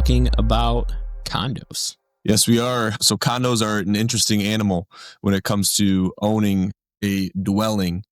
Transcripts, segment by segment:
talking about condos. Yes, we are. So condos are an interesting animal when it comes to owning a dwelling.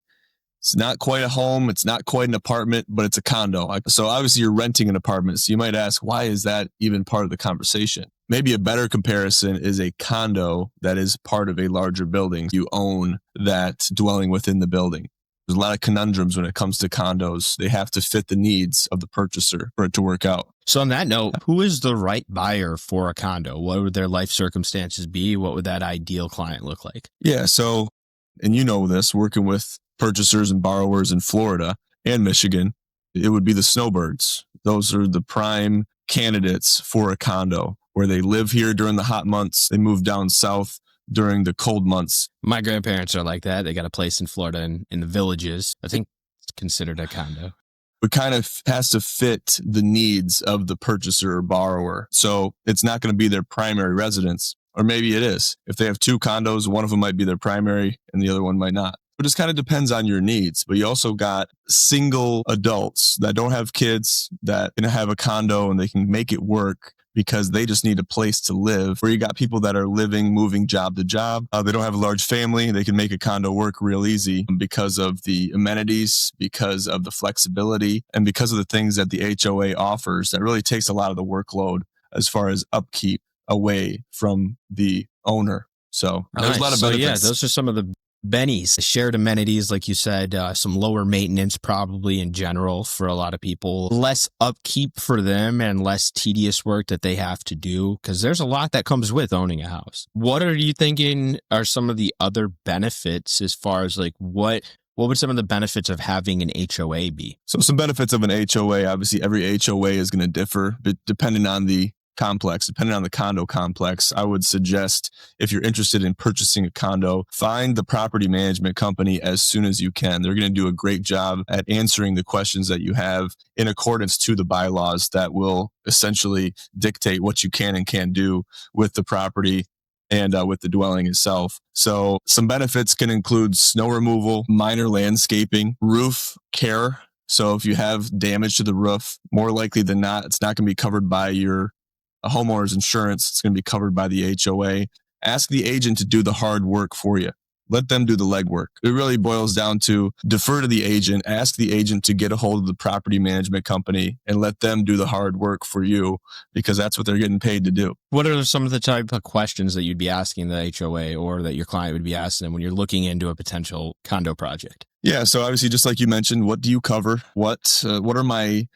It's not quite a home. It's not quite an apartment, but it's a condo. So obviously you're renting an apartment. So you might ask, why is that even part of the conversation? Maybe a better comparison is a condo that is part of a larger building. You own that dwelling within the building. There's a lot of conundrums when it comes to condos. They have to fit the needs of the purchaser for it to work out. So on that note, who is the right buyer for a condo? What would their life circumstances be? What would that ideal client look like? Yeah. So, and you know this, working with purchasers and borrowers in Florida and Michigan, it would be the snowbirds. Those are the prime candidates for a condo where they live here during the hot months. They move down south during the cold months. My grandparents are like that. They got a place in Florida in the Villages. I think it's considered a condo. It kind of has to fit the needs of the purchaser or borrower. So it's not going to be their primary residence, or maybe it is. If they have two condos, one of them might be their primary and the other one might not. It just kind of depends on your needs. But you also got single adults that don't have kids that can have a condo and they can make it work because they just need a place to live. Where you got people that are living, moving job to job. They don't have a large family. They can make a condo work real easy because of the amenities, because of the flexibility, and because of the things that the HOA offers that really takes a lot of the workload as far as upkeep away from the owner. So there's a lot of benefits. Yeah, those are some of the bennies, shared amenities, like you said, some lower maintenance probably in general for a lot of people, less upkeep for them and less tedious work that they have to do because there's a lot that comes with owning a house. What are you thinking are some of the other benefits as far as like what would some of the benefits of having an HOA be? So some benefits of an HOA, obviously every HOA is going to differ, but depending on the complex, depending on the condo complex, I would suggest if you're interested in purchasing a condo, find the property management company as soon as you can. They're going to do a great job at answering the questions that you have in accordance to the bylaws that will essentially dictate what you can and can't do with the property and with the dwelling itself. So some benefits can include snow removal, minor landscaping, roof care. So if you have damage to the roof, more likely than not, it's not going to be covered by your homeowner's insurance. It's going to be covered by the HOA. Ask the agent to do the hard work for you. Let them do the legwork. It really boils down to defer to the agent, ask the agent to get a hold of the property management company and let them do the hard work for you because that's what they're getting paid to do. What are some of the type of questions that you'd be asking the HOA or that your client would be asking them when you're looking into a potential condo project? Yeah. So obviously, just like you mentioned, what do you cover? What are my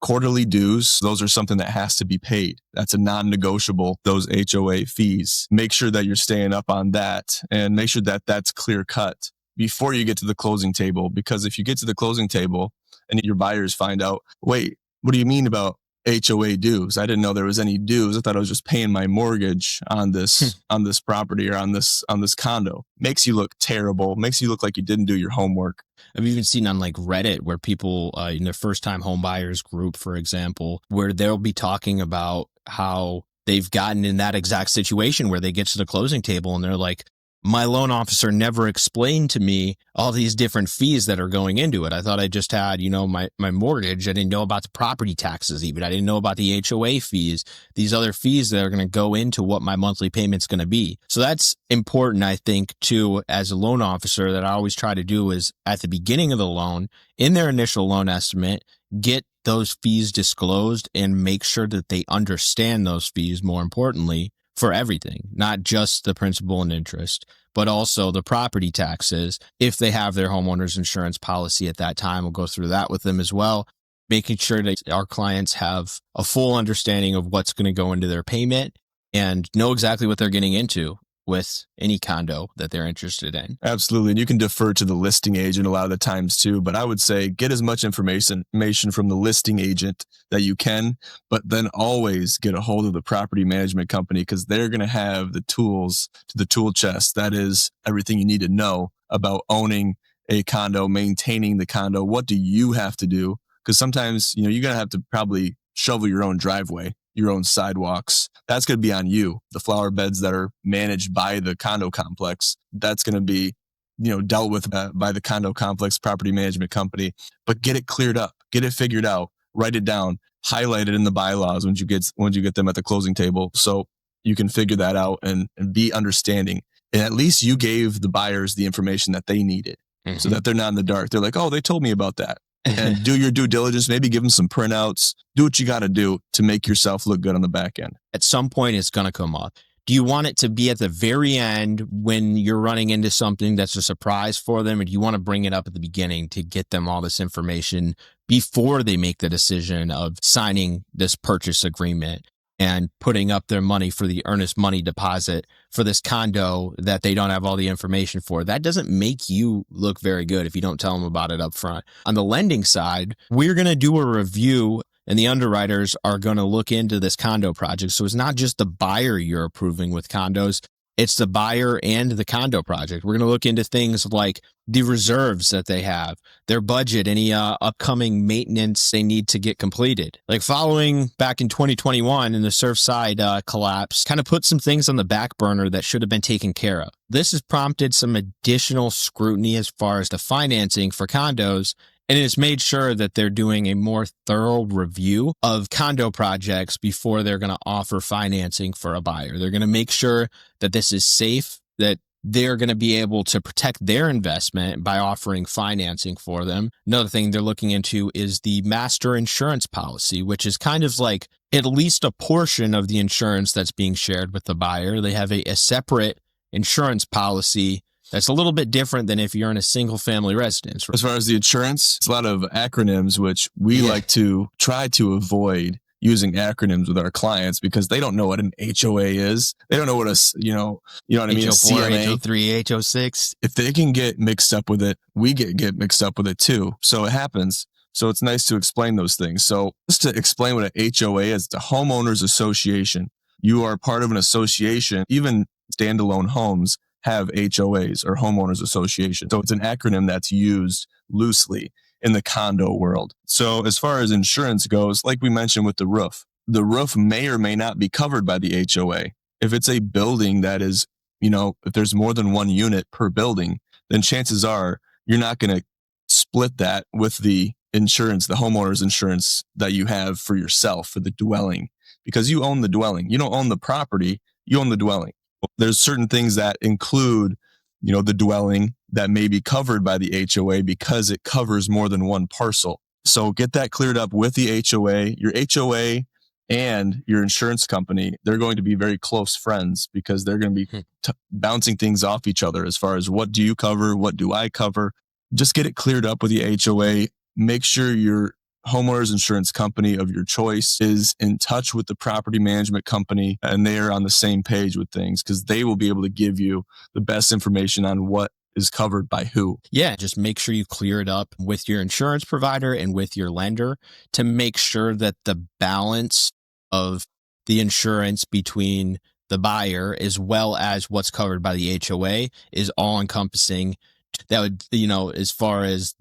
quarterly dues? Those are something that has to be paid. That's a non-negotiable, those HOA fees. Make sure that you're staying up on that and make sure that that's clear cut before you get to the closing table. Because if you get to the closing table and your buyers find out, wait, what do you mean about HOA dues? I didn't know there was any dues. I thought I was just paying my mortgage on this on this property or on this condo. Makes you look terrible. Makes you look like you didn't do your homework. I've even seen on like Reddit where people in their first time home buyers group, for example, where they'll be talking about how they've gotten in that exact situation where they get to the closing table and they're like, my loan officer never explained to me all these different fees that are going into it. I thought I just had, my mortgage. I didn't know about the property taxes even. I didn't know about the HOA fees, these other fees that are going to go into what my monthly payment's going to be. So that's important, I think, too, as a loan officer that I always try to do is at the beginning of the loan, in their initial loan estimate, get those fees disclosed and make sure that they understand those fees, more importantly, for everything, not just the principal and interest, but also the property taxes. If they have their homeowner's insurance policy at that time, we'll go through that with them as well, making sure that our clients have a full understanding of what's going to go into their payment and know exactly what they're getting into with any condo that they're interested in. Absolutely. And you can defer to the listing agent a lot of the times too, but I would say get as much information from the listing agent that you can, but then always get a hold of the property management company because they're going to have the tools to the tool chest. That is everything you need to know about owning a condo, maintaining the condo. What do you have to do? Because sometimes, you're going to have to probably shovel your own driveway, your own sidewalks. That's going to be on you. The flower beds that are managed by the condo complex, that's going to be, dealt with by the condo complex property management company. But get it cleared up, get it figured out, write it down, highlighted in the bylaws when you get them at the closing table. So you can figure that out and be understanding. And at least you gave the buyers the information that they needed so that they're not in the dark. They're like, oh, they told me about that. And do your due diligence, maybe give them some printouts, do what you got to do to make yourself look good on the back end. At some point, it's going to come up. Do you want it to be at the very end when you're running into something that's a surprise for them? Or do you want to bring it up at the beginning to get them all this information before they make the decision of signing this purchase agreement and putting up their money for the earnest money deposit for this condo that they don't have all the information for? That doesn't make you look very good if you don't tell them about it up front. On the lending side, we're going to do a review and the underwriters are going to look into this condo project. So it's not just the buyer you're approving with condos, it's the buyer and the condo project. We're going to look into things like the reserves that they have, their budget, any upcoming maintenance they need to get completed. Like following back in 2021 in the Surfside collapse, kind of put some things on the back burner that should have been taken care of. This has prompted some additional scrutiny as far as the financing for condos. And it's made sure that they're doing a more thorough review of condo projects before they're going to offer financing for a buyer. They're going to make sure that this is safe, that they're going to be able to protect their investment by offering financing for them. Another thing they're looking into is the master insurance policy, which is kind of like at least a portion of the insurance that's being shared with the buyer. They have a separate insurance policy that's a little bit different than if you're in a single family residence. As far as the insurance, it's a lot of acronyms, which we like to try to avoid using acronyms with our clients because they don't know what an HOA is. They don't know what you know what I mean? HO4, a CMA. HO3, HO6. If they can get mixed up with it, we get mixed up with it too. So it happens. So it's nice to explain those things. So just to explain what an HOA is, it's a Homeowners Association. You are part of an association. Even standalone homes have HOAs or homeowners association. So it's an acronym that's used loosely in the condo world. So as far as insurance goes, like we mentioned with the roof may or may not be covered by the HOA. If it's a building that is, if there's more than one unit per building, then chances are you're not going to split that with the insurance, the homeowner's insurance that you have for yourself, for the dwelling, because you own the dwelling. You don't own the property, you own the dwelling. There's certain things that include, the dwelling that may be covered by the HOA because it covers more than one parcel. So get that cleared up with the HOA. Your HOA and your insurance company, they're going to be very close friends because they're going to be bouncing things off each other as far as what do you cover, what do I cover. Just get it cleared up with the HOA. Make sure your homeowners insurance company of your choice is in touch with the property management company and they are on the same page with things because they will be able to give you the best information on what is covered by who. Yeah, just make sure you clear it up with your insurance provider and with your lender to make sure that the balance of the insurance between the buyer as well as what's covered by the HOA is all encompassing. That would, as far as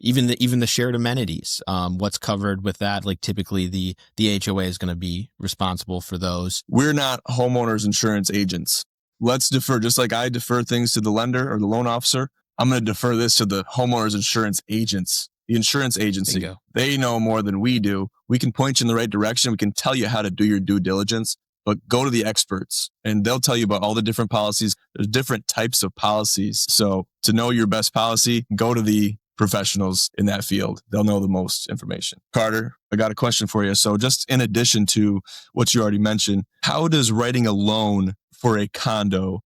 even the shared amenities, what's covered with that, like typically the HOA is going to be responsible for those. We're not homeowners insurance agents. Let's defer, just like I defer things to the lender or the loan officer, I'm going to defer this to the homeowners insurance agents, the insurance agency. Bingo. They know more than we do. We can point you in the right direction. We can tell you how to do your due diligence, but go to the experts and they'll tell you about all the different policies. There's different types of policies. So to know your best policy, go to the professionals in that field. They'll know the most information. Carter, I got a question for you. So just in addition to what you already mentioned, how does writing a loan for a condo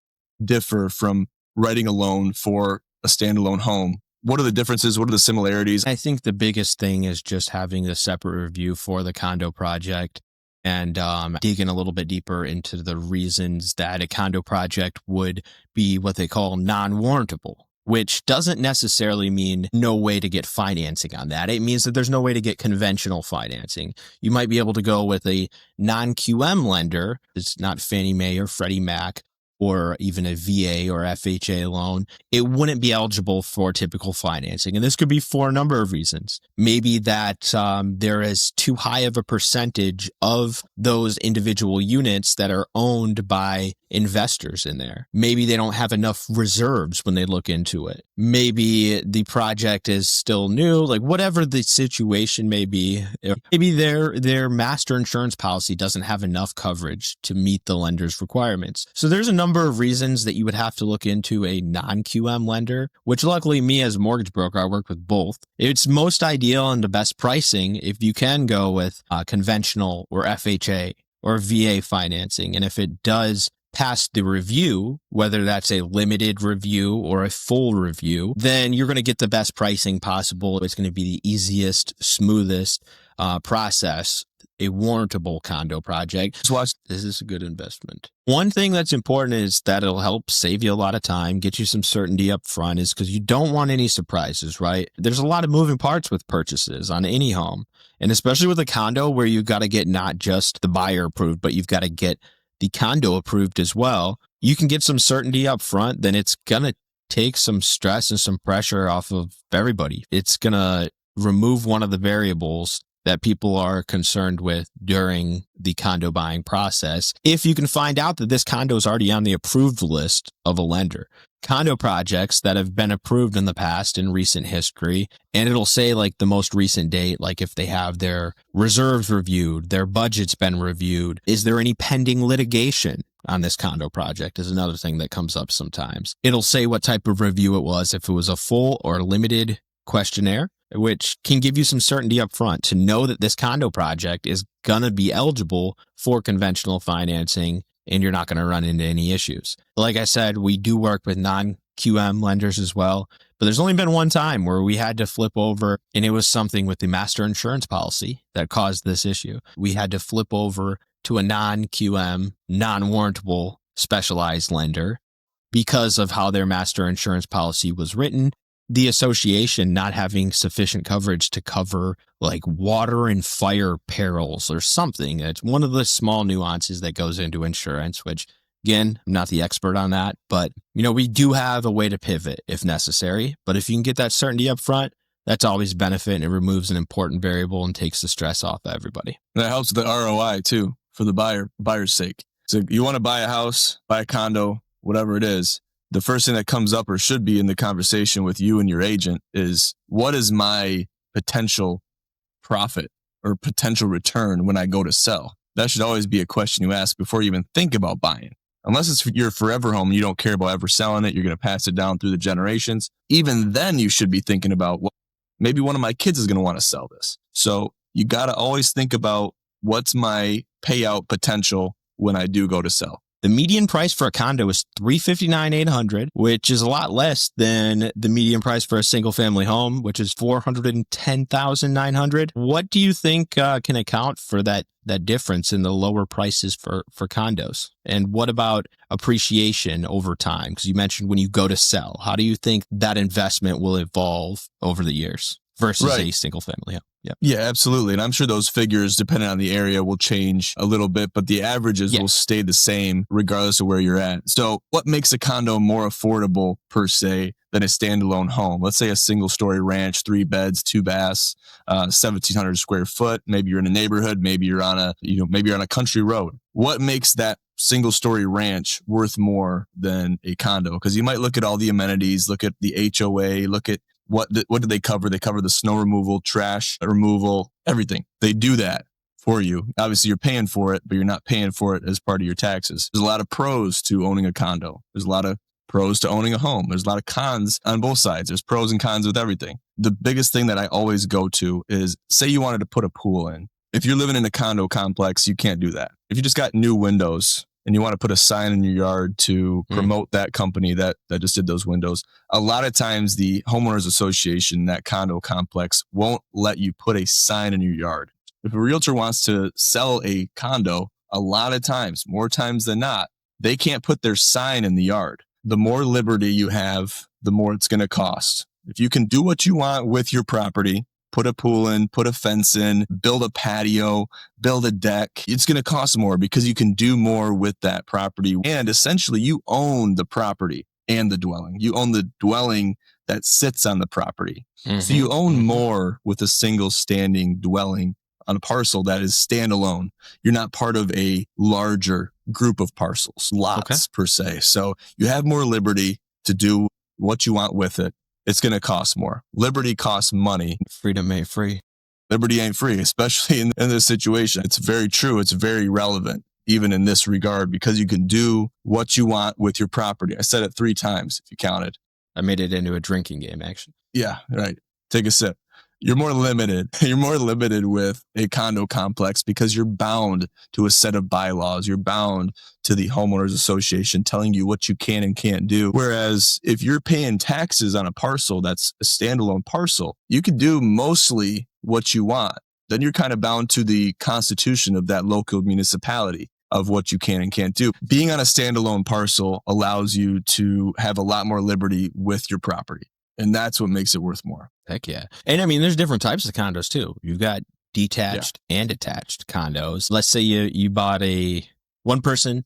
differ from writing a loan for a standalone home? What are the differences? What are the similarities? I think the biggest thing is just having a separate review for the condo project and digging a little bit deeper into the reasons that a condo project would be what they call non-warrantable, which doesn't necessarily mean no way to get financing on that. It means that there's no way to get conventional financing. You might be able to go with a non-QM lender. It's not Fannie Mae or Freddie Mac, or even a VA or FHA loan, it wouldn't be eligible for typical financing. And this could be for a number of reasons. Maybe that there is too high of a percentage of those individual units that are owned by investors in there. Maybe they don't have enough reserves when they look into it. Maybe the project is still new, like whatever the situation may be. Maybe their master insurance policy doesn't have enough coverage to meet the lender's requirements. So there's a number of reasons that you would have to look into a non-QM lender, which luckily me as a mortgage broker, I work with both. It's most ideal and the best pricing if you can go with conventional or FHA or VA financing. And if it does pass the review, whether that's a limited review or a full review, then you're going to get the best pricing possible. It's going to be the easiest, smoothest process. A warrantable condo project. This is a good investment. One thing that's important is that it'll help save you a lot of time, get you some certainty up front, is because you don't want any surprises, right? There's a lot of moving parts with purchases on any home, and especially with a condo where you've got to get not just the buyer approved, but you've got to get the condo approved as well. You can get some certainty up front, then it's going to take some stress and some pressure off of everybody. It's going to remove one of the variables that people are concerned with during the condo buying process. If you can find out that this condo is already on the approved list of a lender, condo projects that have been approved in the past in recent history, and it'll say like the most recent date, like if they have their reserves reviewed, their budget's been reviewed. Is there any pending litigation on this condo project is another thing that comes up sometimes. It'll say what type of review it was, if it was a full or limited questionnaire, which can give you some certainty up front to know that this condo project is going to be eligible for conventional financing and you're not going to run into any issues. Like I said, we do work with non-QM lenders as well, but there's only been one time where we had to flip over, and it was something with the master insurance policy that caused this issue. We had to flip over to a non-QM, non-warrantable specialized lender because of how their master insurance policy was written. The association not having sufficient coverage to cover like water and fire perils or something. It's one of the small nuances that goes into insurance, which again, I'm not the expert on that, but we do have a way to pivot if necessary. But if you can get that certainty up front, that's always a benefit, and it removes an important variable and takes the stress off of everybody. And that helps with the ROI too, for the buyer's sake. So you want to buy a house, buy a condo, whatever it is. The first thing that comes up, or should be in the conversation with you and your agent, is what is my potential profit or potential return when I go to sell? That should always be a question you ask before you even think about buying. Unless it's your forever home and you don't care about ever selling it, you're going to pass it down through the generations. Even then, you should be thinking about, well, maybe one of my kids is going to want to sell this. So you got to always think about what's my payout potential when I do go to sell. The median price for a condo is $359,800, which is a lot less than the median price for a single family home, which is $410,900. What do you think can account for that difference in the lower prices for condos? And what about appreciation over time? Because you mentioned when you go to sell, how do you think that investment will evolve over the years versus a single family home? Yeah, absolutely. And I'm sure those figures, depending on the area, will change a little bit, but the averages will stay the same regardless of where you're at. So what makes a condo more affordable per se than a standalone home? Let's say a single story ranch, 3 beds, 2 baths, 1,700 square foot. Maybe you're in a neighborhood. Maybe you're on a country road. What makes that single story ranch worth more than a condo? Because you might look at all the amenities, look at the HOA, look at what do they cover? They cover the snow removal, trash removal, everything. They do that for you. Obviously, you're paying for it, but you're not paying for it as part of your taxes. There's a lot of pros to owning a condo. There's a lot of pros to owning a home. There's a lot of cons on both sides. There's pros and cons with everything. The biggest thing that I always go to is, say you wanted to put a pool in. If you're living in a condo complex, you can't do that. If you just got new windows and you want to put a sign in your yard to promote that company that just did those windows, a lot of times the Homeowners Association, that condo complex, won't let you put a sign in your yard. If a realtor wants to sell a condo, a lot of times, more times than not, they can't put their sign in the yard. The more liberty you have, the more it's going to cost. If you can do what you want with your property, put a pool in, put a fence in, build a patio, build a deck. It's going to cost more because you can do more with that property. And essentially you own the property and the dwelling. You own the dwelling that sits on the property. So you own more with a single standing dwelling on a parcel that is standalone. You're not part of a larger group of parcels, lots per se. So you have more liberty to do what you want with it. It's going to cost more. Liberty costs money. Freedom ain't free. Liberty ain't free, especially in this situation. It's very true. It's very relevant, even in this regard, because you can do what you want with your property. I said it 3 times if you counted. I made it into a drinking game, actually. Yeah, right. Take a sip. You're more limited. You're more limited with a condo complex because you're bound to a set of bylaws. You're bound to the Homeowners Association telling you what you can and can't do. Whereas if you're paying taxes on a parcel that's a standalone parcel, you can do mostly what you want. Then you're kind of bound to the constitution of that local municipality of what you can and can't do. Being on a standalone parcel allows you to have a lot more liberty with your property. And that's what makes it worth more. Heck yeah. And I mean, there's different types of condos too. You've got detached and attached condos. Let's say you bought person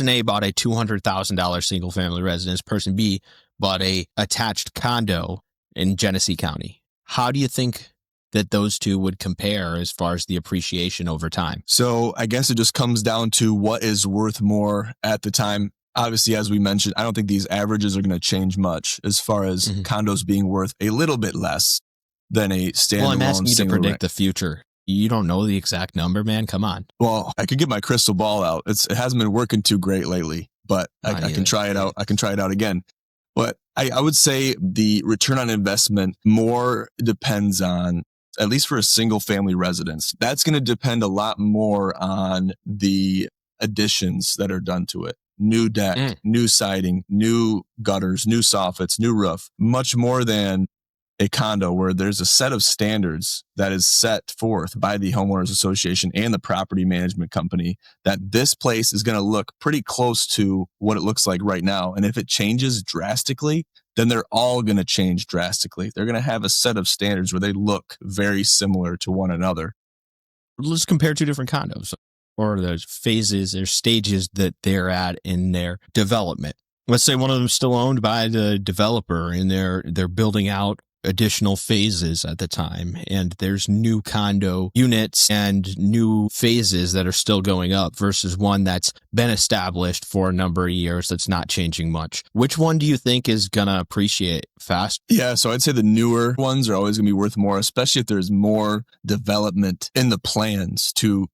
A bought a $200,000 single family residence. Person B bought a attached condo in Genesee County. How do you think that those two would compare as far as the appreciation over time? So I guess it just comes down to what is worth more at the time. Obviously, as we mentioned, I don't think these averages are going to change much as far as condos being worth a little bit less than a standalone. Well, I'm asking you to predict the future. You don't know the exact number, man. Come on. Well, I could get my crystal ball out. It hasn't been working too great lately, but I can try it out. I can try it out again. But I would say the return on investment more depends on, at least for a single family residence, that's going to depend a lot more on the additions that are done to it. New deck, new siding, new gutters, new soffits, new roof, much more than a condo where there's a set of standards that is set forth by the Homeowners Association and the property management company that this place is going to look pretty close to what it looks like right now. And if it changes drastically, then they're all going to change drastically. They're going to have a set of standards where they look very similar to one another. Let's compare 2 different condos, or the phases or stages that they're at in their development. Let's say one of them is still owned by the developer and they're building out additional phases at the time, and there's new condo units and new phases that are still going up versus one that's been established for a number of years that's not changing much. Which one do you think is going to appreciate fast? Yeah, so I'd say the newer ones are always going to be worth more, especially if there's more development in the plans to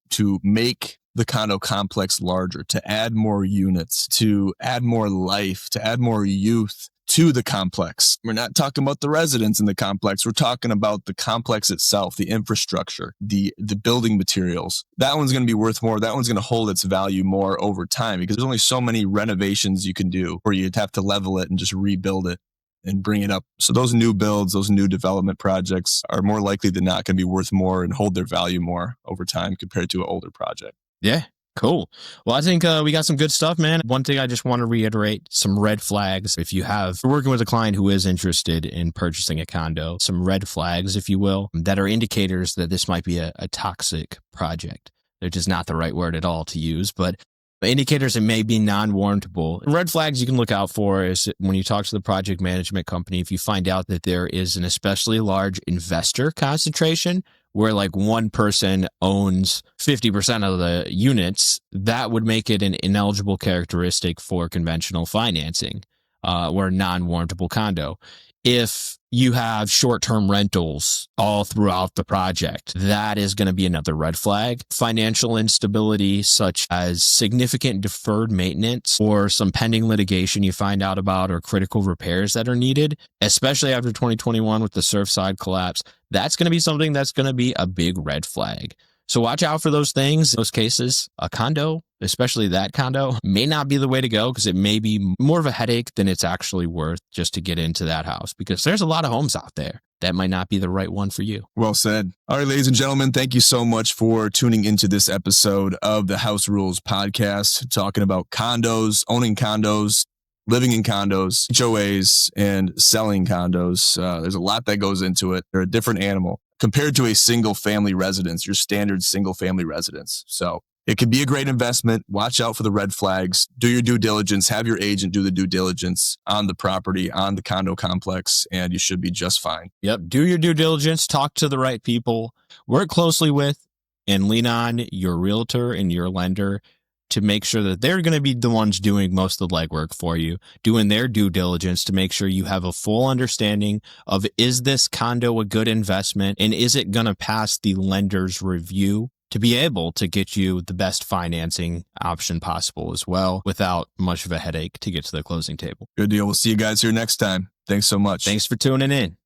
make the condo complex larger, to add more units, to add more life, to add more youth to the complex. We're not talking about the residents in the complex. We're talking about the complex itself, the infrastructure, the building materials. That one's going to be worth more. That one's going to hold its value more over time because there's only so many renovations you can do, or you'd have to level it and just rebuild it and bring it up. So those new builds, those new development projects are more likely than not going to be worth more and hold their value more over time compared to an older project. Yeah. Cool. Well, I think we got some good stuff, man. One thing I just want to reiterate, some red flags. If you're working with a client who is interested in purchasing a condo, some red flags, if you will, that are indicators that this might be a toxic project. They're just not the right word at all to use, but indicators it may be non-warrantable. Red flags you can look out for is when you talk to the project management company, if you find out that there is an especially large investor concentration, where like one person owns 50% of the units, that would make it an ineligible characteristic for conventional financing or non-warrantable condo. If you have short-term rentals all throughout the project, that is going to be another red flag. Financial instability, such as significant deferred maintenance or some pending litigation you find out about or critical repairs that are needed, especially after 2021 with the Surfside collapse, that's going to be something that's going to be a big red flag. So watch out for those things, those cases. A condo, especially that condo, may not be the way to go because it may be more of a headache than it's actually worth just to get into that house, because there's a lot of homes out there that might not be the right one for you. Well said. All right, ladies and gentlemen, thank you so much for tuning into this episode of the House Rules podcast, talking about condos, owning condos, living in condos, HOAs, and selling condos. There's a lot that goes into it. They're a different animal. compared to a single family residence, your standard single family residence. So it could be a great investment. Watch out for the red flags. Do your due diligence. Have your agent do the due diligence on the property, on the condo complex, and you should be just fine. Yep. Do your due diligence. Talk to the right people. Work closely with and lean on your realtor and your lender to make sure that they're going to be the ones doing most of the legwork for you, doing their due diligence to make sure you have a full understanding of, is this condo a good investment, and is it going to pass the lender's review to be able to get you the best financing option possible as well without much of a headache to get to the closing table. Good deal. We'll see you guys here next time. Thanks so much. Thanks for tuning in.